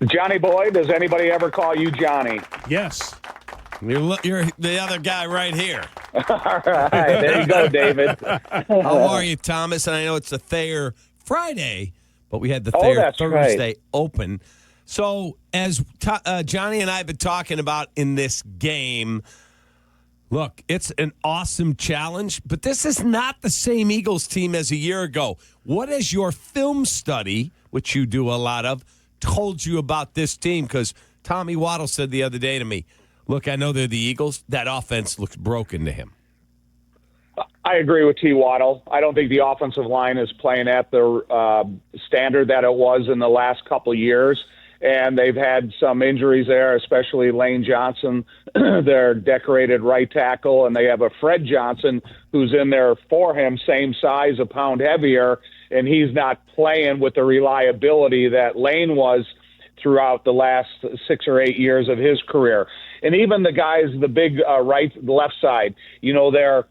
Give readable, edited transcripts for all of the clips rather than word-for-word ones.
Johnny Boy, does anybody ever call you Johnny? Yes. You're the other guy right here. All right, there you go, David. How are you, Thomas? And I know it's a Thayer Friday, but we had the Thayer that's Thursday open. So as Johnny and I have been talking about in this game, look, it's an awesome challenge, but this is not the same Eagles team as a year ago. What has your film study, which you do a lot of, told you about this team? Because Tommy Waddle said the other day to me, look, I know they're the Eagles. That offense looks broken to him. I agree with T. Waddle. I don't think the offensive line is playing at the standard that it was in the last couple of years. And they've had some injuries there, especially Lane Johnson, their decorated right tackle. And they have a Fred Johnson who's in there for him, same size, a pound heavier. And he's not playing with the reliability that Lane was throughout the last 6 or 8 years of his career. And even the guys, the big left side, you know, they're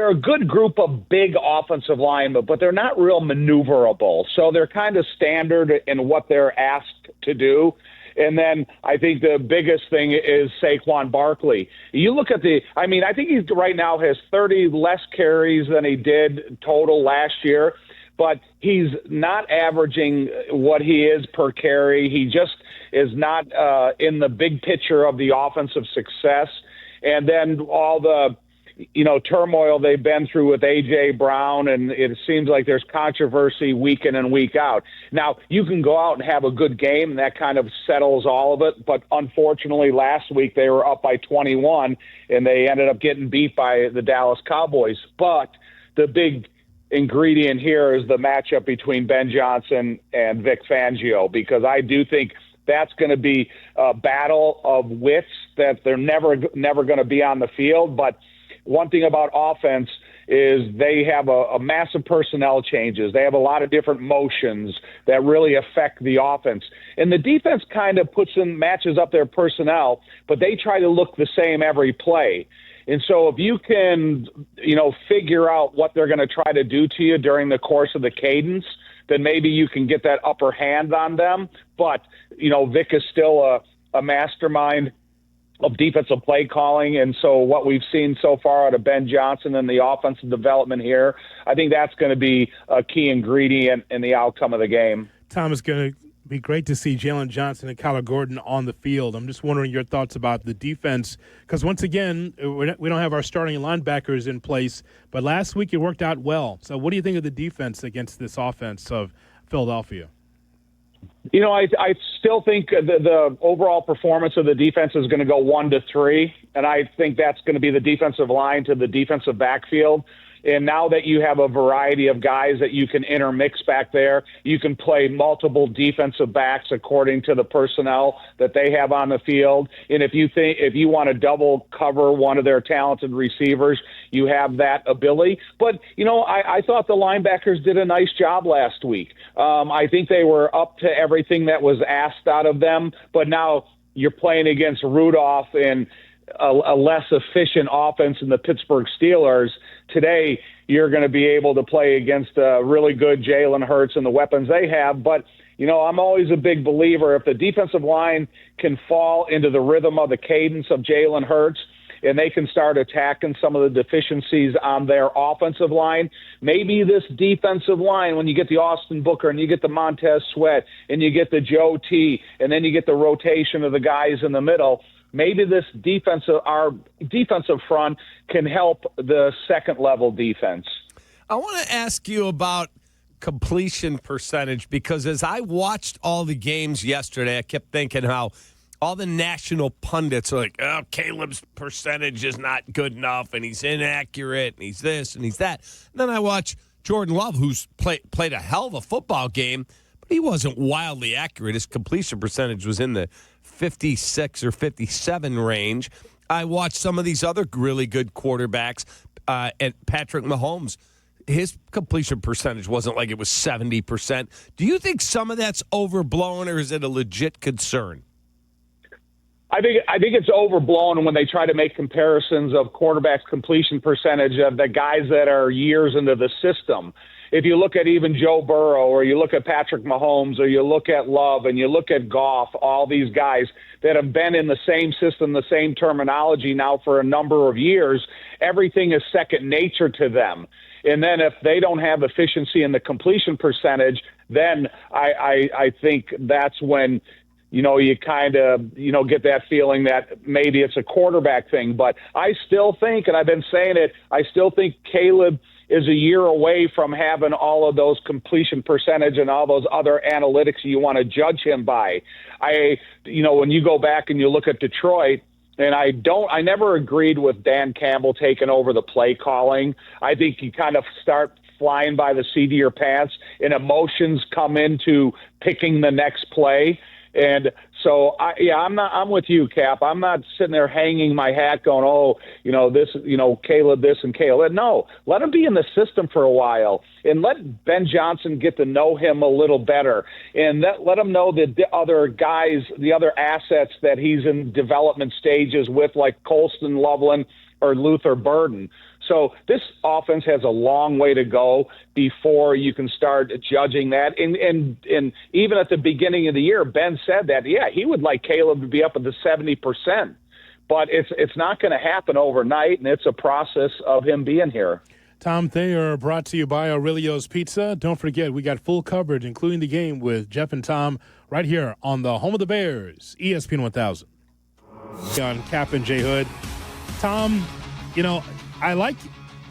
a good group of big offensive linemen, but they're not real maneuverable. So they're kind of standard in what they're asked to do. And then I think the biggest thing is Saquon Barkley. You look at I think he right now has 30 less carries than he did total last year, but he's not averaging what he is per carry. He just is not in the big picture of the offensive success. And then all the turmoil they've been through with A.J. Brown, and it seems like there's controversy week in and week out. Now, you can go out and have a good game, and that kind of settles all of it, but unfortunately last week they were up by 21, and they ended up getting beat by the Dallas Cowboys. But the big ingredient here is the matchup between Ben Johnson and Vic Fangio, because I do think that's going to be a battle of wits that they're never going to be on the field. But one thing about offense is they have a massive personnel changes. They have a lot of different motions that really affect the offense. And the defense kind of matches up their personnel, but they try to look the same every play. And so if you can, figure out what they're going to try to do to you during the course of the cadence, then maybe you can get that upper hand on them. But, Vic is still a mastermind of defensive play calling. And so what we've seen so far out of Ben Johnson and the offensive development here, I think that's going to be a key ingredient in the outcome of the game. Tom, it's going to be great to see Jalen Johnson and Kyler Gordon on the field. I'm just wondering your thoughts about the defense, because once again, we don't have our starting linebackers in place, but last week it worked out well. So what do you think of the defense against this offense of Philadelphia? I still think the overall performance of the defense is going to go 1-3, and I think that's going to be the defensive line to the defensive backfield. And now that you have a variety of guys that you can intermix back there, you can play multiple defensive backs according to the personnel that they have on the field. And if you want to double cover one of their talented receivers, you have that ability. But, I thought the linebackers did a nice job last week. I think they were up to everything that was asked out of them. But now you're playing against Rudolph and a less efficient offense in the Pittsburgh Steelers. Today, you're going to be able to play against a really good Jalen Hurts and the weapons they have. But, I'm always a big believer if the defensive line can fall into the rhythm of the cadence of Jalen Hurts and they can start attacking some of the deficiencies on their offensive line, maybe this defensive line, when you get the Austin Booker and you get the Montez Sweat and you get the Joe T and then you get the rotation of the guys in the middle, maybe our defensive front can help the second-level defense. I want to ask you about completion percentage, because as I watched all the games yesterday, I kept thinking how all the national pundits are like, oh, Caleb's percentage is not good enough, and he's inaccurate, and he's this, and he's that. And then I watch Jordan Love, who's played a hell of a football game, but he wasn't wildly accurate. His completion percentage was in the 56 or 57 range. I watched some of these other really good quarterbacks, and Patrick Mahomes. His completion percentage wasn't like it was 70%. Do you think some of that's overblown, or is it a legit concern? I think it's overblown when they try to make comparisons of quarterbacks' completion percentage of the guys that are years into the system. if you look at even Joe Burrow, or you look at Patrick Mahomes, or you look at Love, and you look at Goff, all these guys that have been in the same system, the same terminology now for a number of years, everything is second nature to them. And then if they don't have efficiency in the completion percentage, then I think that's when, you kind of, get that feeling that maybe it's a quarterback thing. But I still think, and I've been saying it, I still think Caleb is a year away from having all of those completion percentage and all those other analytics you want to judge him by. When you go back and you look at Detroit, and I never agreed with Dan Campbell taking over the play calling. I think you kind of start flying by the seat of your pants, and emotions come into picking the next play. And so, I'm with you, Cap. I'm not sitting there hanging my hat going, Caleb this and Caleb. No, let him be in the system for a while, and let Ben Johnson get to know him a little better, and let him know the other guys, the other assets that he's in development stages with, like Colston Loveland or Luther Burden. So this offense has a long way to go before you can start judging that. And even at the beginning of the year, Ben said that, he would like Caleb to be up at the 70%. But it's not going to happen overnight, and it's a process of him being here. Tom Thayer, brought to you by Aurelio's Pizza. Don't forget, we got full coverage, including the game with Jeff and Tom, right here on the home of the Bears, ESPN 1000. On Cap and J. Hood. Tom, I like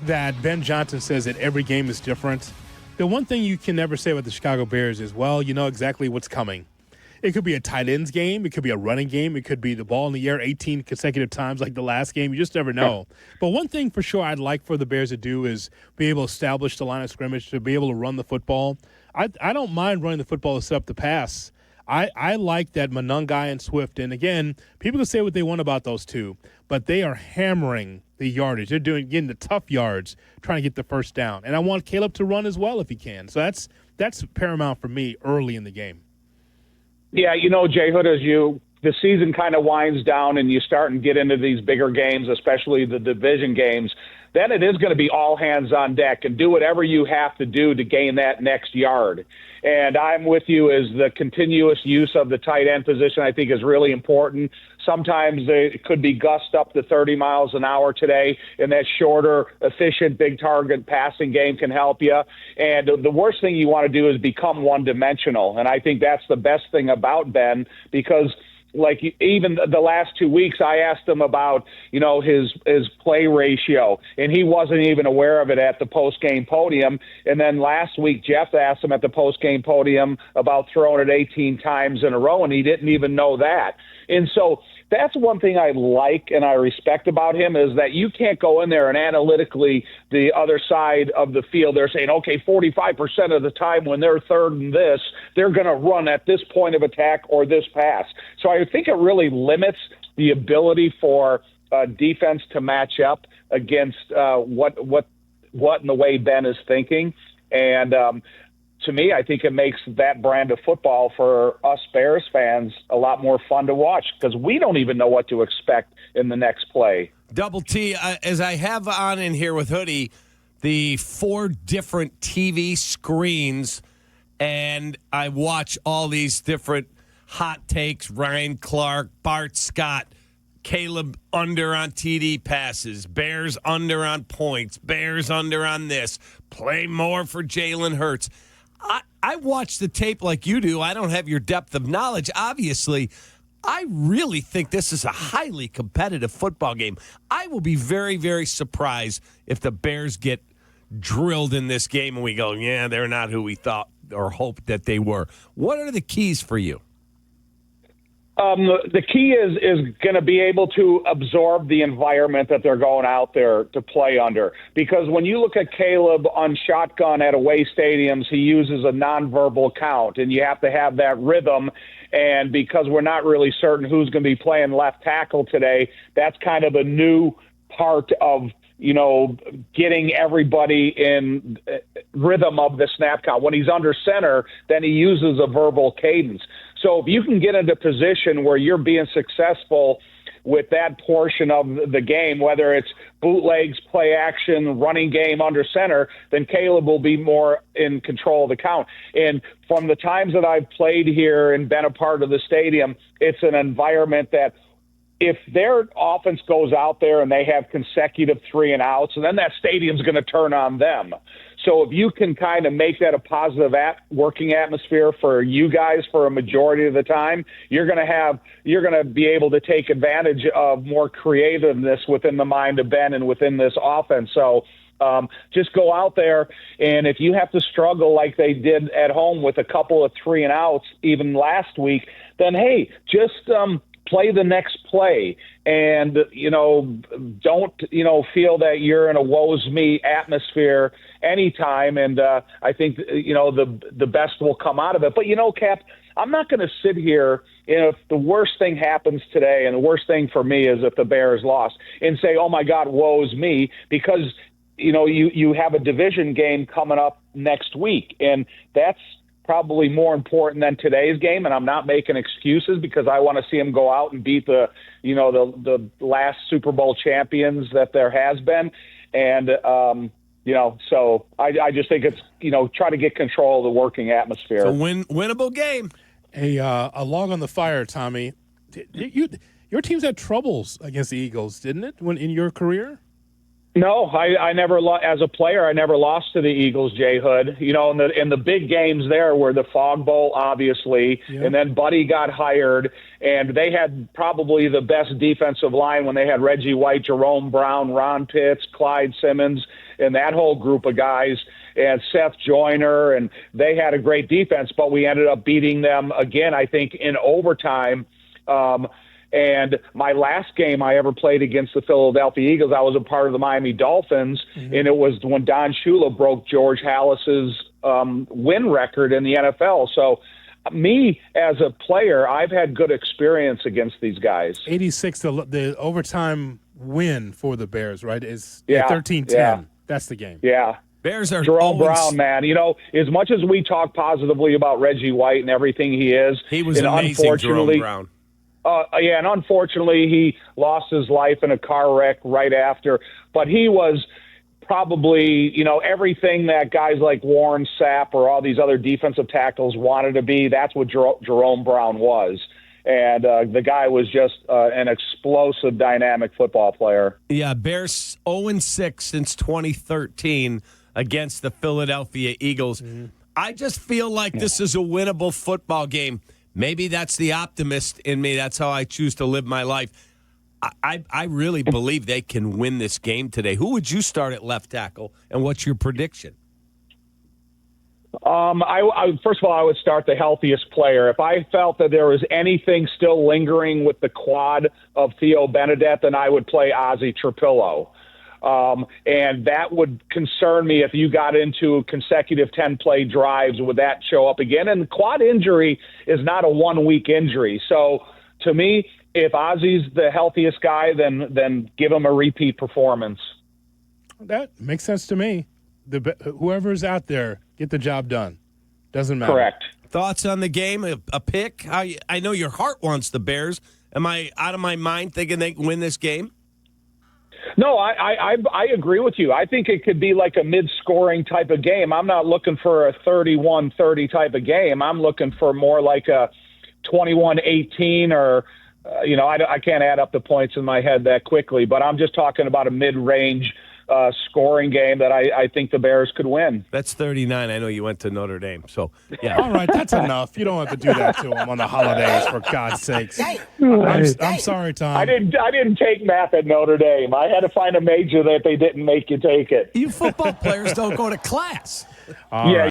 that Ben Johnson says that every game is different. The one thing you can never say about the Chicago Bears is, you know exactly what's coming. It could be a tight ends game. It could be a running game. It could be the ball in the air 18 consecutive times like the last game. You just never know. But one thing for sure I'd like for the Bears to do is be able to establish the line of scrimmage, to be able to run the football. I don't mind running the football to set up the pass. I like that Monangai and Swift. And, again, people can say what they want about those two, but they are hammering the yardage. They're getting the tough yards, trying to get the first down. And I want Caleb to run as well if he can. So that's paramount for me early in the game. Yeah, Jay Hood, as the season kind of winds down and you start and get into these bigger games, especially the division games, then it is going to be all hands on deck and do whatever you have to do to gain that next yard. And I'm with you, as the continuous use of the tight end position I think is really important. Sometimes it could be gust up to 30 miles an hour today, and that shorter, efficient, big target passing game can help you. And the worst thing you want to do is become one-dimensional. And I think that's the best thing about Ben, because even the last 2 weeks, I asked him about, his play ratio, and he wasn't even aware of it at the post-game podium. And then last week, Jeff asked him at the post-game podium about throwing it 18 times in a row, and he didn't even know that. And so that's one thing I like and I respect about him, is that you can't go in there and analytically the other side of the field, they're saying, okay, 45% of the time when they're third and this, they're going to run at this point of attack or this pass. So I think it really limits the ability for defense to match up against what in the way Ben is thinking. And to me, I think it makes that brand of football for us Bears fans a lot more fun to watch, because we don't even know what to expect in the next play. Double T, as I have on in here with Hoodie, the 4 different TV screens, and I watch all these different hot takes, Ryan Clark, Bart Scott, Caleb under on TD passes, Bears under on points, Bears under on this, play more for Jalen Hurts. I watch the tape like you do. I don't have your depth of knowledge, obviously. I really think this is a highly competitive football game. I will be very, very surprised if the Bears get drilled in this game and we go, they're not who we thought or hoped that they were. What are the keys for you? The key is going to be able to absorb the environment that they're going out there to play under. Because when you look at Caleb on shotgun at away stadiums, he uses a nonverbal count, and you have to have that rhythm. And because we're not really certain who's going to be playing left tackle today, that's kind of a new part of getting everybody in rhythm of the snap count. When he's under center, then he uses a verbal cadence. So if you can get into a position where you're being successful with that portion of the game, whether it's bootlegs, play action, running game under center, then Caleb will be more in control of the count. And from the times that I've played here and been a part of the stadium, it's an environment that if their offense goes out there and they have consecutive 3-and-outs, then that stadium's going to turn on them. So if you can kind of make that a positive working atmosphere for you guys for a majority of the time, you're going to be able to take advantage of more creativeness within the mind of Ben and within this offense. So just go out there, and if you have to struggle like they did at home with a couple of 3-and-outs even last week, then hey, just play the next play, and don't feel that you're in a woes me atmosphere anytime. And I think the best will come out of it. But Cap, I'm not going to sit here if the worst thing happens today, and the worst thing for me is if the Bears lost, and say, oh my God, woes me, because you have a division game coming up next week, and that's probably more important than today's game. And I'm not making excuses, because I want to see them go out and beat the last Super Bowl champions that there has been. And, so I just think it's, try to get control of the working atmosphere. It's a winnable game. A log on the fire, Tommy. Your team's had troubles against the Eagles, didn't it, in your career? No, I never as a player. I never lost to the Eagles, Jay Hood. In the big games there were the Fog Bowl, obviously, and then Buddy got hired, and they had probably the best defensive line when they had Reggie White, Jerome Brown, Ron Pitts, Clyde Simmons, and that whole group of guys, and Seth Joyner, and they had a great defense. But we ended up beating them again, I think, in overtime. And my last game I ever played against the Philadelphia Eagles, I was a part of the Miami Dolphins, and it was when Don Shula broke George Halas's win record in the NFL. So me, as a player, I've had good experience against these guys. 86, the overtime win for the Bears, right, is 13-10. Yeah. That's the game. Yeah. Bears are Jerome Brown, man. As much as we talk positively about Reggie White and everything he was amazing, Jerome Brown. And unfortunately, he lost his life in a car wreck right after. But he was probably, everything that guys like Warren Sapp or all these other defensive tackles wanted to be. That's what Jerome Brown was. And the guy was just an explosive, dynamic football player. Yeah, Bears 0-6 since 2013 against the Philadelphia Eagles. I just feel like this is a winnable football game. Maybe that's the optimist in me. That's how I choose to live my life. I really believe they can win this game today. Who would you start at left tackle, and what's your prediction? First of all, I would start the healthiest player. If I felt that there was anything still lingering with the quad of Theo Benedette, then I would play Ozzie Trapillo. And that would concern me if you got into consecutive 10-play drives. Would that show up again? And the quad injury is not a one-week injury. So to me, if Ozzie's the healthiest guy, then give him a repeat performance. That makes sense to me. Whoever's out there, get the job done. Doesn't matter. Correct. Thoughts on the game? A pick? I know your heart wants the Bears. Am I out of my mind thinking they can win this game? No, I agree with you. I think it could be like a mid-scoring type of game. I'm not looking for a 31-30 type of game. I'm looking for more like a 21-18 or, I can't add up the points in my head that quickly, but I'm just talking about a mid-range scoring game that I think the Bears could win. That's 39. I know you went to Notre Dame, so yeah. All right, that's enough. You don't have to do that to them on the holidays, for God's sakes. I'm sorry, Tom. I didn't take math at Notre Dame. I had to find a major that they didn't make you take it. You football players don't go to class. All right.